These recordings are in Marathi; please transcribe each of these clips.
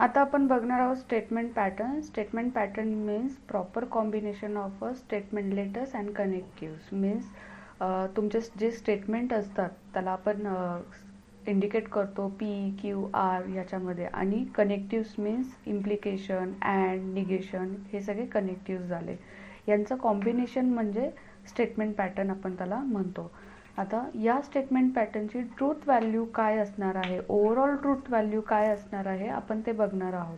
आता आपण बघणार आहोत statement pattern. Statement pattern means proper combination of a statement letters and connectives. Means तुमचे जे स्टेटमेंट असतात त्याला आपण इंडिकेट करतो पी क्यू आर याच्यामध्ये, आणि connectives means implication and negation, हे सगळे कनेक्टिव्स झाले. यांचं कॉम्बिनेशन म्हणजे स्टेटमेंट पॅटर्न आपण त्याला म्हणतो. आता या स्टेटमेंट पॅटर्नची ट्रूथ व्हॅल्यू काय असणार आहे, ओव्हरऑल ट्रूथ व्हॅल्यू काय असणार आहे, आपण ते बघणार आहोत.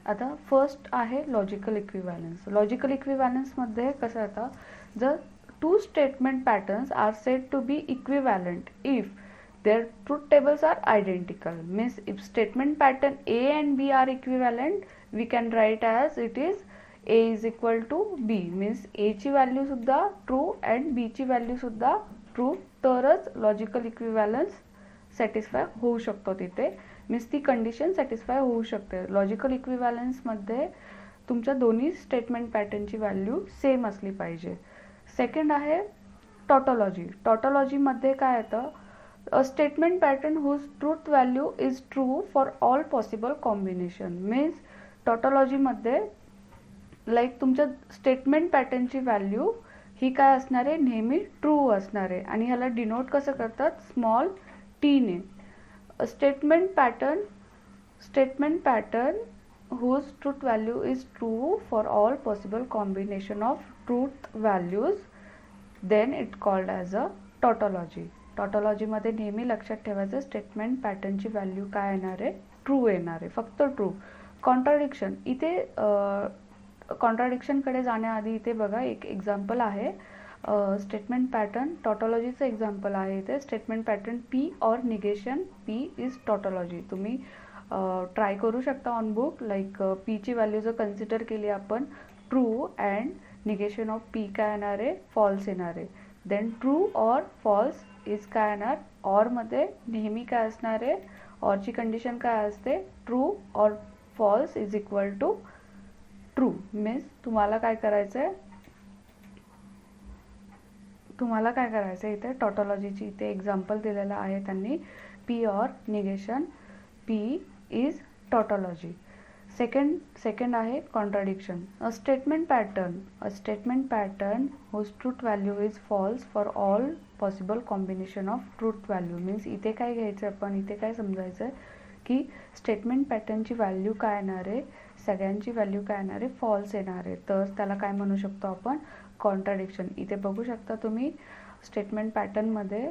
आता फर्स्ट आहे लॉजिकल इक्विव्हॅलन्स. लॉजिकल इक्विव्हॅलन्समध्ये कसं, आता जर two statement patterns are said to be equivalent if their truth tables are identical. Means if statement pattern A and B are equivalent, we can write as it is A is equal to B. Means A ची व्हॅल्यू सुद्धा ट्रू अँड B ची व्हॅल्यू सुद्धा ट्रू, तरच लॉजिकल इक्विव्हॅलन्स सॅटिस्फाय होऊ शकतो तिथे. मीन्स ती कंडिशन सॅटिस्फाय होऊ शकते. लॉजिकल इक्विव्हॅलन्समध्ये तुमच्या दोन्ही स्टेटमेंट पॅटर्नची व्हॅल्यू सेम असली पाहिजे. सेकंड आहे टॉटोलॉजी. टॉटोलॉजीमध्ये काय येतं, a statement pattern whose truth value is true for all possible combination. means tautology मध्ये लाईक तुमच्या स्टेटमेंट पॅटर्नची व्हॅल्यू ही काय असणार आहे, नेहमी ट्रू असणार आहे, आणि ह्याला डिनोट कसं करतात, स्मॉल टी ने. Statement pattern whose truth value is true for all possible combination of truth values, then it called as a tautology. टॉटोलॉजीमध्ये नेहमी लक्षात ठेवायचं स्टेटमेंट पॅटर्नची व्हॅल्यू काय येणार आहे, ट्रू येणार आहे, फक्त ट्रू. कॉन्ट्राडिक्शन, इथे कॉन्ट्राडिक्शनकडे जाण्याआधी इथे बघा एक एक्झाम्पल आहे. स्टेटमेंट पॅटर्न टॉटोलॉजीचं एक्झाम्पल आहे इथे. Statement pattern P or negation P is tautology. तुम्ही ट्राय करू शकता ऑन बुक. लाईक पीची व्हॅल्यू जर कन्सिडर केली आपण true and negation of P काय येणार आहे, फॉल्स येणार आहे. Then true or false is काय येणार, ऑरमध्ये नेहमी काय असणार आहे, ऑरची कंडिशन काय असते, true or false is equal to true. Means तुम्हाला काय करायचं आहे, इथे टॉटोलॉजीची इथे एक्झाम्पल दिलेलं आहे त्यांनी, P or negation P is tautology. Second आहे contradiction. A statement pattern whose truth value is false for all possible combination of truth value. Means इथे काय घ्यायचं आपण, इथे काय समजायचं की स्टेटमेंट पॅटर्नची व्हॅल्यू काय येणार आहे, सगळ्यांची व्हॅल्यू काय येणार आहे, फॉल्स येणार आहे, तर त्याला काय म्हणू शकतो आपण, कॉन्ट्राडिक्शन. इथे बघू शकता तुम्ही स्टेटमेंट पॅटर्नमध्ये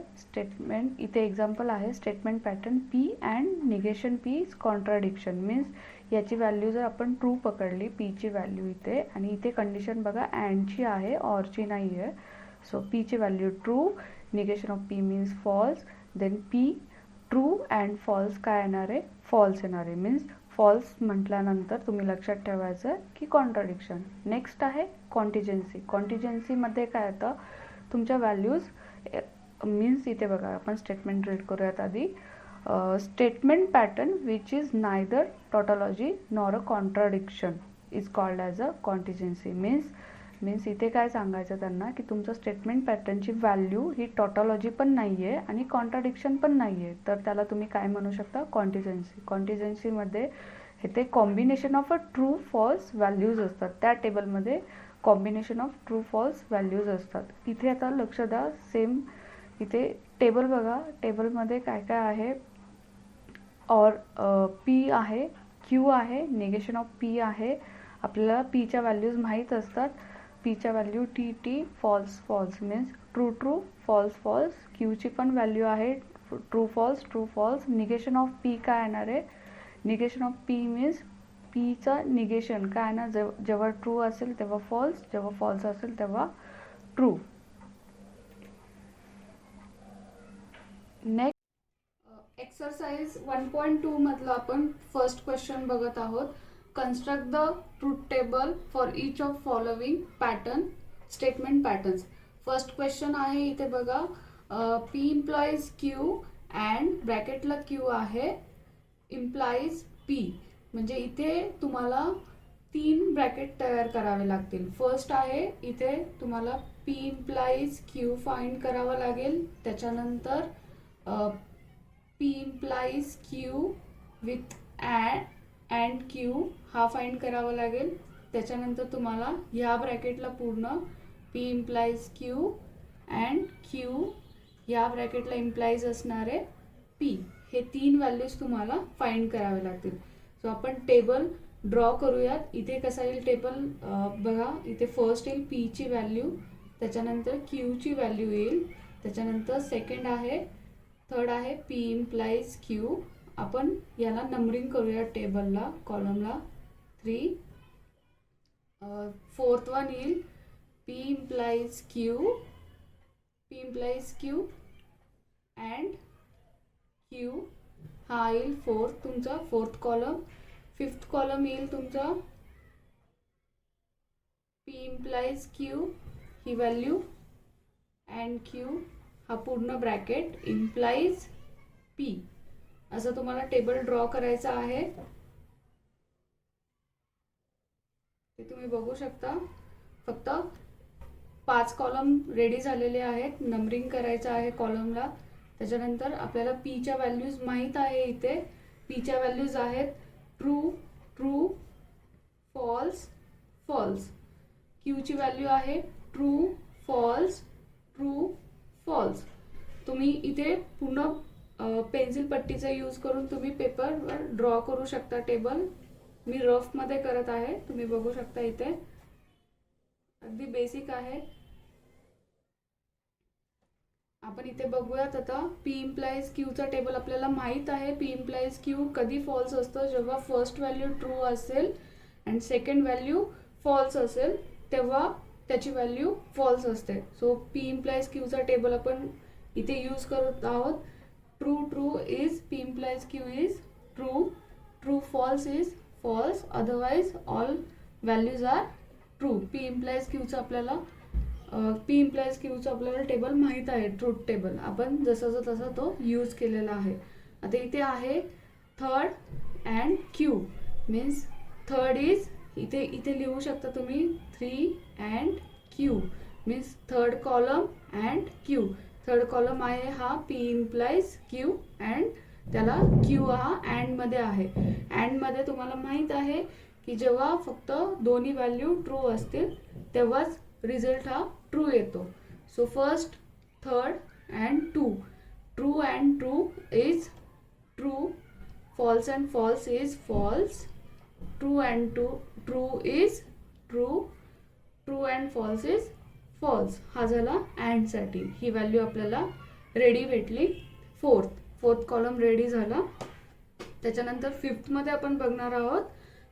इथे एक्झाम्पल आहे statement pattern P and negation P is contradiction. Means याची व्हॅल्यू जर आपण ट्रू पकडली, पीची व्हॅल्यू इथे, आणि इथे कंडिशन बघा अँडची आहे, ऑरची नाही आहे. सो पीची value true, negation of P means false, then P true and false काय येणार आहे, फॉल्स येणार आहे. मीन्स फॉल्स म्हटल्यानंतर तुम्ही लक्षात ठेवायचं की कॉन्ट्राडिक्शन. नेक्स्ट आहे कॉन्टिजन्सी. कॉन्टिजन्सीमध्ये काय येतं, तुमच्या व्हॅल्यूज मीन्स इथे बघा आपण स्टेटमेंट रीड करूयात आधी. Statement pattern which is neither tautology nor a contradiction is called as a contingency. Means इथे काय सांगायचं त्यांना की तुमचं स्टेटमेंट पॅटर्नची व्हॅल्यू ही टॉटोलॉजी पण नाही आहे आणि कॉन्ट्राडिक्शन पण नाही आहे, तर त्याला तुम्ही काय म्हणू शकता, कॉन्टिजन्सी. कॉन्टिजन्सीमध्ये हे ते combination of a true false values असतात, त्या टेबलमध्ये combination of true false values असतात. इथे आता लक्ष द्या, सेम इथे टेबल बघा, टेबलमध्ये काय काय आहे, और पी आहे, क्यू आहे, निगेशन ऑफ पी आहे. आपल्याला पीच्या व्हॅल्यूज माहीत असतात, पीच्या value T T, false false means true true, false false. क्यूची पण व्हॅल्यू आहे true false, true false. Negation of P काय येणार आहे, निगेशन ऑफ पी मीन्स पीचं निगेशन काय ना, जेव्हा ट्रू असेल तेव्हा फॉल्स, जेव्हा फॉल्स असेल तेव्हा ट्रू. नेक्स्ट एक्सरसाइज 1.2 मधलं आपण फर्स्ट क्वेश्चन बघत आहोत. Construct the truth table for each of following pattern statement patterns. First question आहे इथे बघा, पी इम्प्लॉईज क्यू अँड ब्रॅकेटला क्यू आहे, इम्प्लाईज पी. म्हणजे इथे तुम्हाला 3 ब्रॅकेट तयार करावे लागतील. फर्स्ट आहे इथे तुम्हाला पी इम्प्लाईज क्यू फाइंड करावं लागेल, त्याच्यानंतर P implies Q with and Q हा फाइंड करावा लागेल. त्याच्यानंतर तुम्हाला ह्या ब्रॅकेटला पूर्ण P implies Q and Q या ब्रॅकेटला इम्प्लाइज असणारे पी, हे 3 व्हॅल्यूज तुम्हाला फाइंड करावे लागतील. सो आपण टेबल ड्रॉ करूयात. इथे कसा येईल टेबल बघा, इथे फर्स्ट येईल पी ची व्हॅल्यू, त्याच्यानंतर क्यू ची व्हॅल्यू येईल, त्याच्यानंतर सेकंड आहे, थर्ड आहे पी इम्प्लाइज क्यू. आपण याला नंबरिंग करूया टेबलला, कॉलमला 3. फोर्थ वन येईल P implies Q, P implies Q and Q हा येईल तुमचा फोर्थ कॉलम. फिफ्थ कॉलम येईल तुमचा P implies Q he value and Q हा पूर्ण ब्रॅकेट इम्प्लाइज पी. असं तुम्हाला टेबल ड्रॉ करायचा आहे. ते तुम्ही बघू शकता. फक्त 5 कॉलम रेडी झालेले आहेत. नंबरिंग करायचं आहे कॉलमला. त्याच्यानंतर आपल्याला पीच्या व्हॅल्यूज माहीत आहे. इथे पीच्या व्हॅल्यूज आहेत ट्रू, ट्रू, फॉल्स, फॉल्स. क्यूची व्हॅल्यू आहे ट्रू, फॉल्स, ट्रू, फॉल्स. तुम्ही इथे पूर्ण पेन्सिल पट्टीचा यूज करून तुम्ही पेपरवर ड्रॉ करू शकता टेबल. मी रफमध्ये करत आहे, तुम्ही बघू शकता. इथे अगदी बेसिक आहे. आपण इथे बघूयात आता पी इम्प्लाइज क्यूचा टेबल. आपल्याला माहीत आहे पी इम्प्लाइज क्यू कधी फॉल्स असतं, जेव्हा फर्स्ट व्हॅल्यू ट्रू असेल अँड सेकंड व्हॅल्यू फॉल्स असेल तेव्हा त्याची व्हॅल्यू फॉल्स असते. सो पी इम्प्लाइज क्यूचा टेबल आपण इथे यूज करत आहोत. True, true is P implies Q is true, true false is false, otherwise all values are true. P implies क्यूचा आपल्याला टेबल माहीत आहे, ट्रूथ टेबल. आपण जसाचा तसा तो यूज केलेला आहे. आता इथे आहे third and Q, means third is इथे लिहू शकता तुम्ही 3 and Q, means third column and Q. Third column आहे हा पी इम्प्लाइज क्यू अँड त्याला क्यू हा अँड मध्ये आहे. अँड मध्ये तुम्हाला माहीत आहे की जेव्हा फक्त दोन्ही व्हॅल्यू ट्रू असतील तेव्हाच रिझल्ट हा ट्रू येतो. So first, third and two. True and true is true, false and false is false, true and true is true, true and false is false. हा झाला अँडसाठी. ही व्हॅल्यू आपल्याला रेडी भेटली. फोर्थ कॉलम रेडी झाला. त्याच्यानंतर फिफ्थमध्ये आपण बघणार आहोत.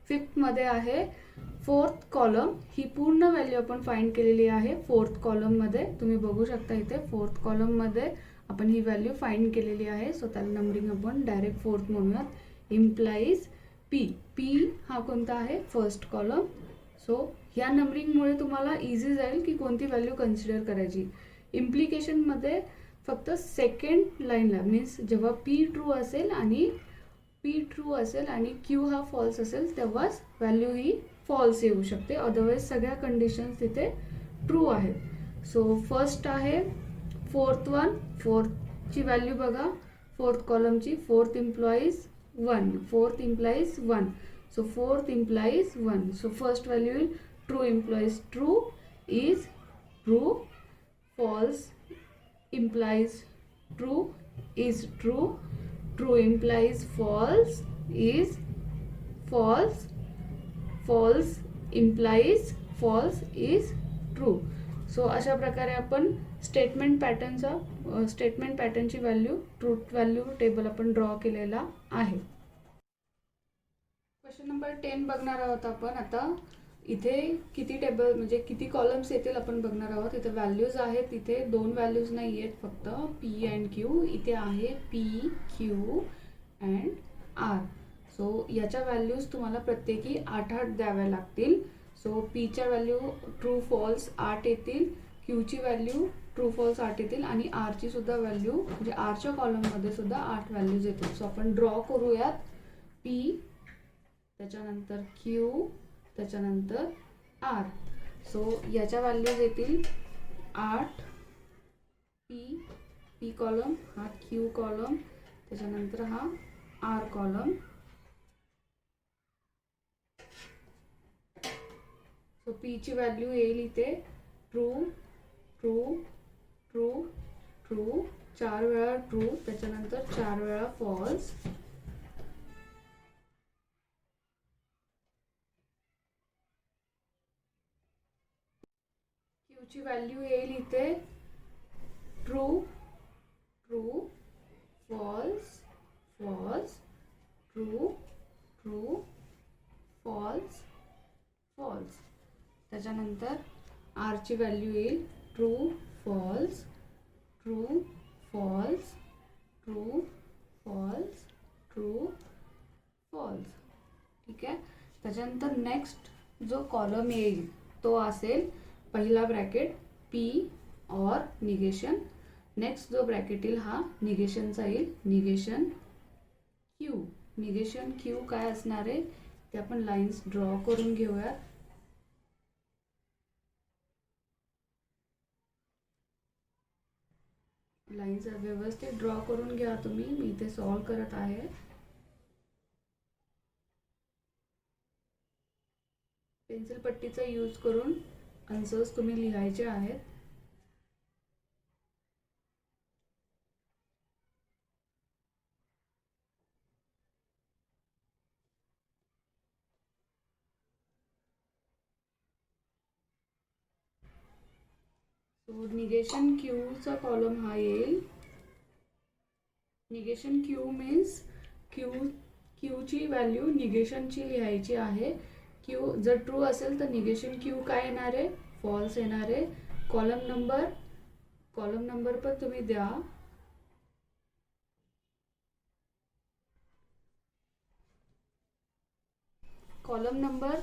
फिफ्थमध्ये आहे फोर्थ कॉलम. ही पूर्ण व्हॅल्यू आपण फाइंड केलेली आहे फोर्थ कॉलममध्ये. तुम्ही बघू शकता इथे फोर्थ कॉलममध्ये आपण ही व्हॅल्यू फाइंड केलेली आहे. सो त्याला नंबरिंग आपण डायरेक्ट फोर्थ म्हणूयात. Implies P. पी हा कोणता आहे? First column. सो ह्या नंबरिंगमुळे तुम्हाला इझी जाईल की कोणती व्हॅल्यू कन्सिडर करायची. इम्प्लिकेशनमध्ये फक्त सेकंड लाईनला, मीन्स जेव्हा पी ट्रू असेल आणि क्यू हा फॉल्स असेल तेव्हाच व्हॅल्यू ही फॉल्स येऊ शकते. अदरवाईज सगळ्या कंडिशन्स तिथे ट्रू आहेत. सो फर्स्ट आहे फोर्थ वन. फोर्थची व्हॅल्यू बघा, फोर्थ कॉलमची. Fourth implies 1. Fourth implies 1. So fourth implies 1. So first value येईल true implies true is true, false implies true is true, true implies false is false, false implies false is true. So अशा प्रकारे आपण स्टेटमेंट पॅटर्नची व्हॅल्यू, ट्रूथ व्हॅल्यू टेबल आपण ड्रॉ केलेला आहे. क्वेश्चन नंबर 10 बघणार आहोत आपण आता. इथे किती टेबल म्हणजे किती कॉलम्स येतील आपण बघणार आहोत. इथे व्हॅल्यूज आहेत. इथे 2 व्हॅल्यूज नाही आहेत फक्त पी अँड क्यू. इथे आहे P, Q and R. So याच्या व्हॅल्यूज तुम्हाला प्रत्येकी 8 द्याव्या लागतील. सो पीच्या व्हॅल्यू ट्रू फॉल्स 8 येतील, क्यूची व्हॅल्यू ट्रू फॉल्स 8 येतील आणि आरची सुद्धा व्हॅल्यू म्हणजे आरच्या कॉलममध्ये सुद्धा 8 व्हॅल्यूज येतील. सो आपण ड्रॉ करूयात. पी, त्याच्यानंतर क्यू, त्याच्यानंतर आर. सो याच्या व्हॅल्यूज येतील 8. पी कॉलम, हा क्यू कॉलम, त्याच्यानंतर हा आर कॉलम. ची व्हॅल्यू येईल इथे ट्रू ट्रू ट्रू ट्रू, 4 वेळा ट्रू, त्याच्यानंतर 4 वेळा फॉल्स. ची व्हॅल्यू येईल इथे true true false false true true false false. त्याच्यानंतर ची व्हॅल्यू येईल true false true false true false true false. ठीक आहे. त्याच्यानंतर नेक्स्ट जो कॉलम येईल तो असेल पहिला bracket P or negation. Next जो ब्रॅकेट येईल हा निगेशनचा येईल, निगेशन क्यू. निगेशन क्यू काय असणार आहे ते आपण लाईन्स ड्रॉ करून घेऊया. लाईन्स व्यवस्थित ड्रॉ करून घ्या तुम्ही. मी इथे सॉल्व करत आहे. पेन्सिल पट्टीचा यूज करून आन्सर्स तुम्ही लिहायचे आहेत. सो निगेशन क्यूचा कॉलम हा येईल. निगेशन क्यू मीन्स क्यूची व्हॅल्यू निगेशनची लिहायची आहे. क्यू जर ट्रू असेल तर निगेशन क्यू काय येणार आहे, फॉल्स येणार आहे. कॉलम नंबर पण तुम्ही द्या. कॉलम नंबर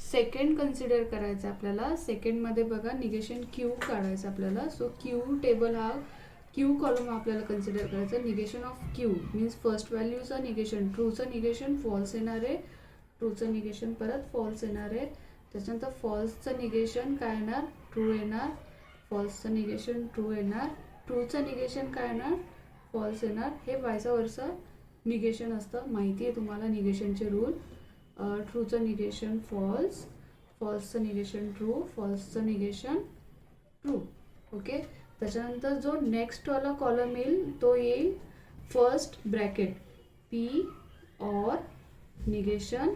सेकंड कन्सिडर करायचा आपल्याला. सेकंडमध्ये बघा निगेशन क्यू काढायचं आपल्याला. सो क्यू टेबल हा क्यू कॉलम आपल्याला कन्सिडर करायचा. Negation of Q means first व्हॅल्यूचं निगेशन, ट्रूचं निगेशन फॉल्स येणार आहे, ट्रूचं निगेशन परत फॉल्स येणार आहे. त्याच्यानंतर फॉल्सचं निगेशन काय येणार, ट्रू येणार. फॉल्सचं निगेशन ट्रू येणार. ट्रूचं निगेशन काय येणार, फॉल्स येणार. हे वायसा वर्सा निगेशन असतं, माहिती आहे तुम्हाला निगेशनचे रूल. ट्रूचं निगेशन फॉल्स, फॉल्सचं निगेशन ट्रू, फॉल्सचं निगेशन ट्रू. ओके. त्याच्यानंतर जो नेक्स्ट वाला कॉलम येईल तो येईल first bracket P or negation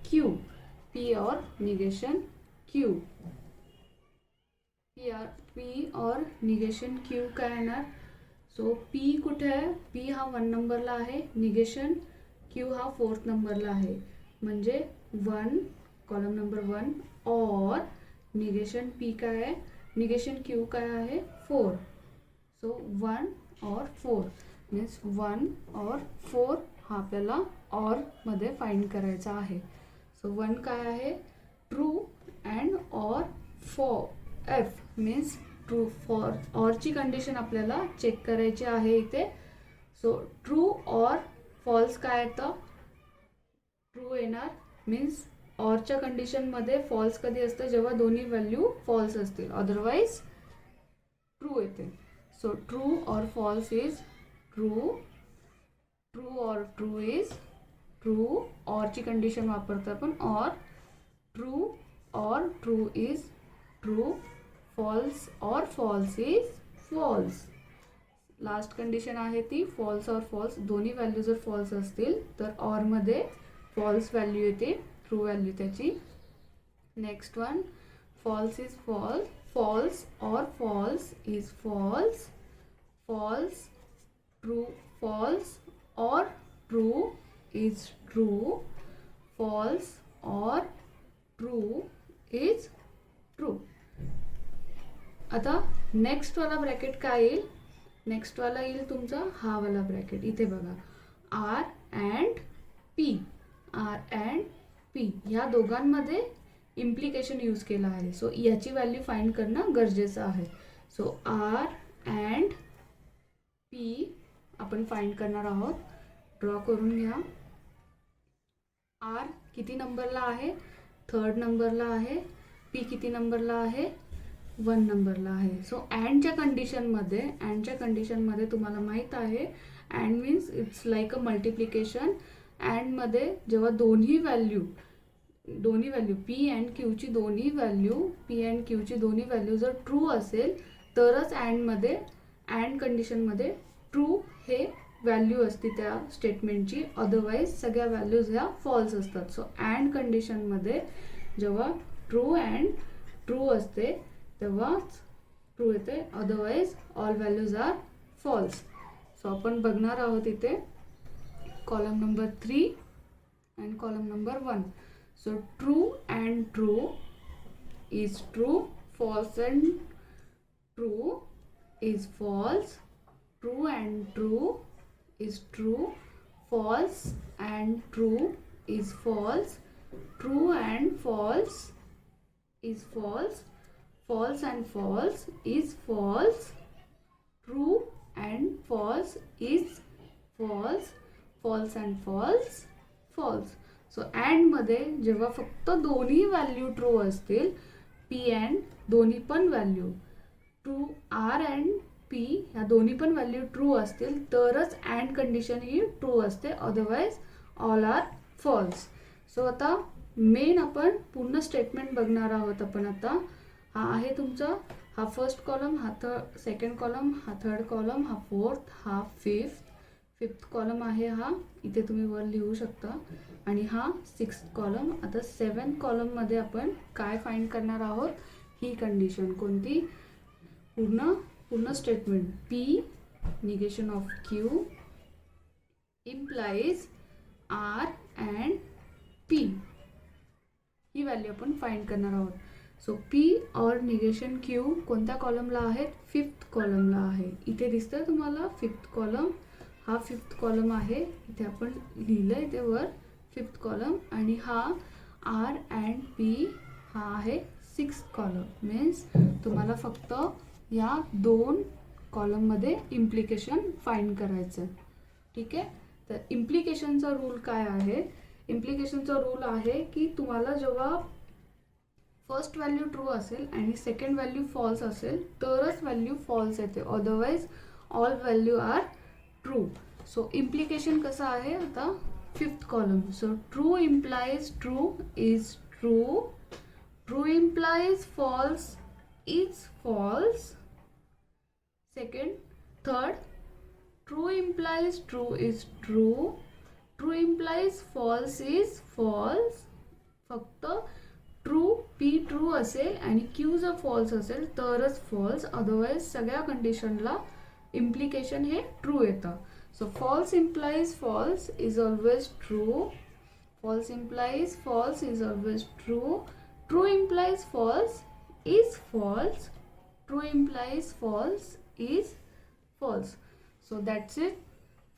Q. P or negation Q. P or negation Q काय येणार. सो पी कुठे आहे, पी हा 1 नंबरला आहे, निगेशन क्यू हा 4th नंबरला आहे. म्हणजे 1 कॉलम नंबर 1 और निगेशन पी काय आहे, निगेशन क्यू काय आहे 4. सो 1 और 4 मीन्स 1 और 4 हा आपल्याला ऑर मध्ये फाइंड करायचा आहे. सो 1 काय आहे true and or for F means true. For ऑरची कंडिशन आपल्याला चेक करायची आहे इथे. सो ट्रू और फॉल्स काय येतं, ट्रू येणार. मीन्स ऑरच्या कंडिशनमध्ये फॉल्स कधी असतं, जेव्हा दोन्ही व्हॅल्यू फॉल्स असतील, अदरवाइज ट्रू येते. So true or false is true, true or true is true. ऑरची कंडिशन वापरतो आपण or. True or true is true. False or false is false. Last condition आहे ती फॉल्स और फॉल्स. दोन्ही व्हॅल्यू जर फॉल्स असतील तर ऑरमध्ये फॉल्स व्हॅल्यू येते, ट्रू व्हॅल्यू त्याची. Next one false is false, false or false is false. False true, false or true is true. False or true is true. आता नेक्स्ट वाला ब्रॅकेट काय येईल, नेक्स्ट वाला येईल तुमचा हा वाला ब्रॅकेट. इथे बघा R and P, R and P ह्या दोघांमध्ये इम्प्लिकेशन यूज केला आहे. सो याची व्हॅल्यू फाइंड करणं गरजेचं आहे. सो आर अँड पी आपण फाइंड करणार आहोत. ड्रॉ करून घ्या. आर किती नंबरला आहे, 3rd नंबरला आहे. पी किती नंबरला आहे, 1 नंबरला आहे. सो अँडच्या कंडिशनमध्ये तुम्हाला माहीत आहे and means it's like a multiplication. अँडमध्ये जेव्हा दोन्ही व्हॅल्यू दोन्ही व्हॅल्यू पी अँड क्यूची दोन्ही व्हॅल्यू जर ट्रू असेल तरच अँड कंडिशनमध्ये ट्रू हे व्हॅल्यू असते त्या स्टेटमेंटची, अदरवाईज सगळ्या व्हॅल्यूज ह्या फॉल्स असतात. सो अँड कंडिशनमध्ये जेव्हा ट्रू असते तेव्हाच ट्रू येते, otherwise all values are false. So आपण बघणार आहोत इथे column number 3 and column number 1. So true and true is true, false and true is false, true and true is true, false and true is false, true and false is false, false and false is false, true and false is false, false and false false. So and मध्ये जेव्हा फक्त दोन्ही व्हॅल्यू ट्रू असतील, पी अँड दोन्ही पण value true, R and P ह्या दोन्ही पण व्हॅल्यू ट्रू असतील तरच अँड कंडिशन ही ट्रू असते, otherwise all are false. So आता मेन आपण पूर्ण स्टेटमेंट बघणार आहोत. आपण आता हा आहे तुमचा, हा फर्स्ट कॉलम, हा सेकंड कॉलम, हा थर्ड कॉलम, हा फोर्थ, हा फिफ्थ कॉलम आहे, हा इथे तुम्ही वर लिहू शकता, आणि हा 6th कॉलम. आता 7th कॉलममध्ये आपण काय फाइंड करणार आहोत, ही कंडिशन कोणती, पूर्ण statement P negation of Q implies R and P, he value आपण फाइंड करणार आहोत. सो P और निगेशन Q कोणत्या कॉलमला आहेत, 5th कॉलमला आहे. इथे दिसतंय तुम्हाला 5th कॉलम, हा 5th कॉलम आहे, इथे आपण लिहिलंय इथे वर 5th कॉलम, आणि हा R and P हा आहे 6th कॉलम. मीन्स तुम्हाला फक्त या 2 कॉलममध्ये इम्प्लिकेशन फाइंड करायचं. ठीक आहे, तर इम्प्लिकेशनचा रूल काय आहे, इम्प्लिकेशनचा रूल आहे की तुम्हाला जेव्हा फर्स्ट व्हॅल्यू ट्रू असेल आणि सेकंड व्हॅल्यू फॉल्स असेल तरच व्हॅल्यू फॉल्स येते, otherwise all value are true. So implication कसं आहे आता 5th column. So true implies true is true, true implies false is false. Second, third, true implies true is true, true implies false is false. फक्त ट्रू P ट्रू असेल आणि Q जर फॉल्स असेल तरच फॉल्स, अदरवाईज सगळ्या कंडिशनला इम्प्लिकेशन हे ट्रू येतं. So false implies false is always true, false implies false is always true, true implies false is false, true implies false is false. So that's it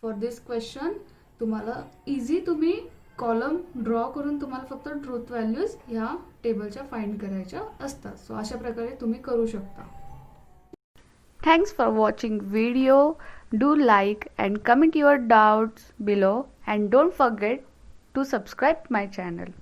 for this question. तुम्हाला इझी तुम्ही कॉलम ड्रॉ करून तुम्हाला फक्त ट्रूथ व्हॅल्यूज ह्या टेबलच्या फाइंड करायच्या असतात. सो अशा प्रकारे तुम्ही करू शकता. Thanks for watching video. Do like and comment your doubts below and don't forget to subscribe my channel.